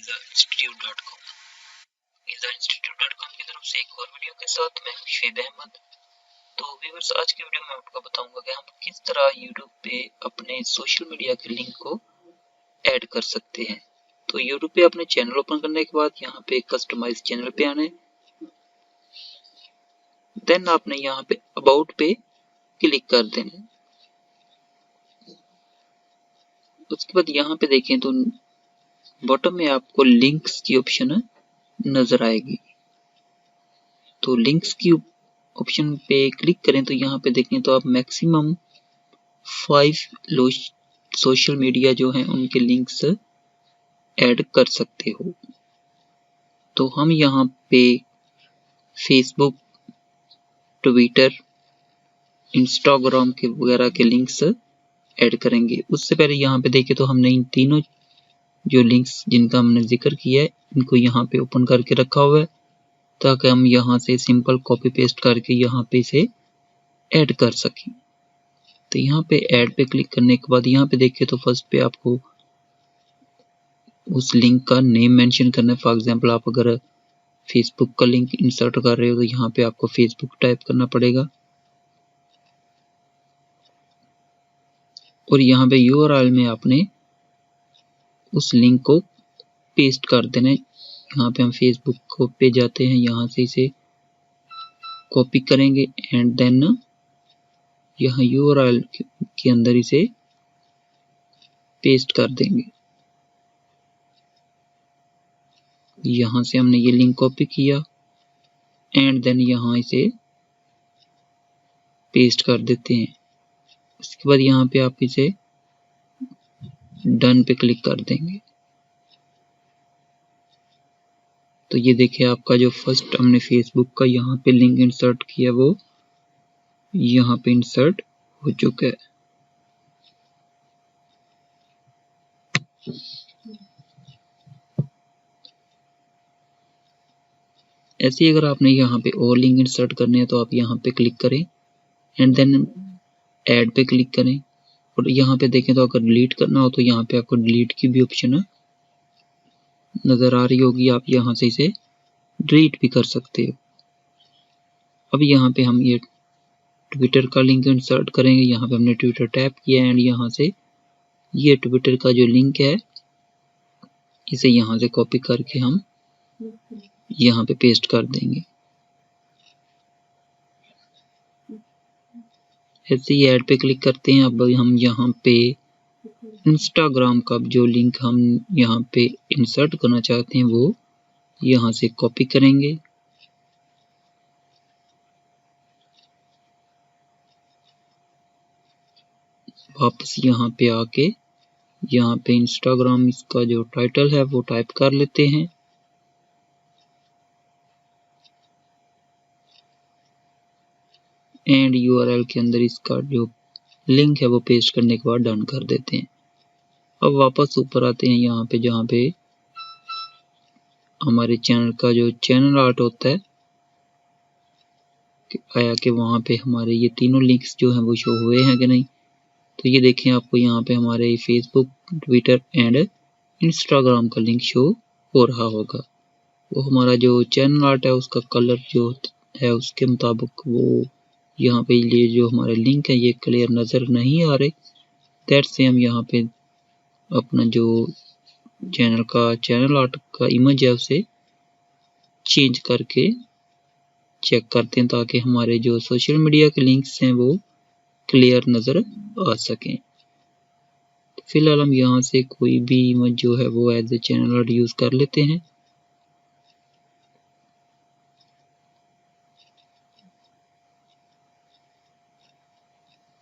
ISAinstitute.com ISAinstitute.com की तरफ से एक और वीडियो के साथ मैं मुशीद अहमद। तो व्यूअर्स, आज की वीडियो में आपको बताऊंगा कि हम किस तरह YouTube पे अपने सोशल मीडिया के लिंक को ऐड कर सकते हैं। तो YouTube पे अपने चैनल ओपन करने के बाद यहाँ पे कस्टमाइज चैनल पे आने, देन आपने यहाँ पे अबाउट पे क्लिक कर देना। उसके बाद यहाँ पे देखें तो बॉटम में आपको लिंक्स की ऑप्शन नजर आएगी। तो लिंक्स की ऑप्शन पे क्लिक करें तो यहाँ पे देखें तो आप मैक्सिमम 5 सोशल मीडिया जो हैं उनके लिंक्स ऐड कर सकते हो। तो हम यहाँ पे फेसबुक, ट्विटर, इंस्टाग्राम के वगैरह के लिंक्स ऐड करेंगे। उससे पहले यहाँ पे देखें तो हमने इन तीनों जो लिंक्स जिनका हमने जिक्र किया है इनको यहाँ पे ओपन करके रखा हुआ है, ताकि हम यहाँ से सिंपल कॉपी पेस्ट करके यहाँ पे इसे ऐड कर सकें। तो यहाँ पे ऐड पे क्लिक करने के बाद यहाँ पे देखें तो फर्स्ट पे आपको उस लिंक का नेम मेंशन करना है। फॉर एग्जांपल आप अगर फेसबुक का लिंक इंसर्ट कर रहे हो तो यहाँ पे आपको फेसबुक टाइप करना पड़ेगा और यहाँ पे URL में आपने उस लिंक को पेस्ट कर देना है। यहाँ पे हम फेसबुक को पे जाते हैं, यहाँ से इसे कॉपी करेंगे एंड देन यहाँ URL के अंदर इसे पेस्ट कर देंगे। यहाँ से हमने ये लिंक कॉपी किया एंड देन यहाँ इसे पेस्ट कर देते हैं। उसके बाद यहाँ पे आप इसे डन पे क्लिक कर देंगे। तो ये देखिए आपका जो फर्स्ट हमने फेसबुक का यहाँ पे लिंक इंसर्ट किया वो यहाँ पे इंसर्ट हो चुका है। ऐसे ही अगर आपने यहाँ पे और लिंक इंसर्ट करने हैं तो आप यहाँ पे क्लिक करें एंड देन ऐड पे क्लिक करें और यहाँ पे देखें तो अगर डिलीट करना हो तो यहाँ पे आपको डिलीट की भी ऑप्शन नजर आ रही होगी, आप यहाँ से इसे डिलीट भी कर सकते हो। अब यहाँ पे हम ये ट्विटर का लिंक इंसर्ट करेंगे। यहाँ पे हमने ट्विटर टैप किया एंड यहाँ से ये ट्विटर का जो लिंक है इसे यहाँ से कॉपी करके हम यहाँ पे पेस्ट कर देंगे। ऐसे ही ऐड पे क्लिक करते हैं। अब हम यहाँ पे इंस्टाग्राम का जो लिंक हम यहाँ पे इंसर्ट करना चाहते हैं वो यहाँ से कॉपी करेंगे वापस यहाँ पे आके यहाँ पे इंस्टाग्राम इसका जो टाइटल है वो टाइप कर लेते हैं एंड URL के अंदर इसका जो लिंक है वो पेस्ट करने के बाद डन कर देते हैं। अब वापस ऊपर आते हैं यहाँ पे जहाँ पे हमारे चैनल का जो चैनल आर्ट होता है आया कि वहाँ पे हमारे ये तीनों लिंक्स जो हैं वो शो हुए हैं कि नहीं। तो ये देखें आपको यहाँ पे हमारे फेसबुक, ट्विटर एंड इंस्टाग्राम का लिंक शो हो रहा होगा। वो हमारा जो चैनल आर्ट है उसका कलर जो है उसके मुताबिक वो यहाँ पे ये जो हमारे लिंक है ये क्लियर नज़र नहीं आ रहे। दैट से हम यहाँ पे अपना जो चैनल आर्ट का इमेज है उसे चेंज करके चेक करते हैं ताकि हमारे जो सोशल मीडिया के लिंक्स हैं वो क्लियर नज़र आ सकें। तो फिलहाल हम यहाँ से कोई भी इमेज जो है वो as a channel art use कर लेते हैं।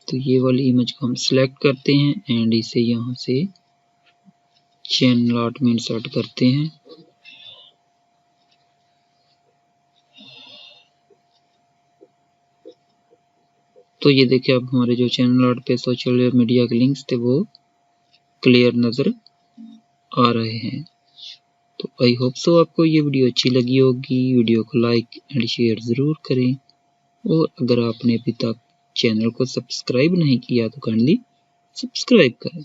तो ये वाली इमेज को हम सिलेक्ट करते हैं एंड इसे यहाँ से चैनल आर्ट में इंसर्ट करते हैं। तो ये देखिए अब हमारे जो चैनल आर्ट पे सोशल मीडिया के लिंक्स थे वो क्लियर नज़र आ रहे हैं। तो आई होप सो आपको ये वीडियो अच्छी लगी होगी। वीडियो को लाइक एंड शेयर ज़रूर करें और अगर आपने अभी तक चैनल को सब्सक्राइब नहीं किया तो काइंडली सब्सक्राइब करें।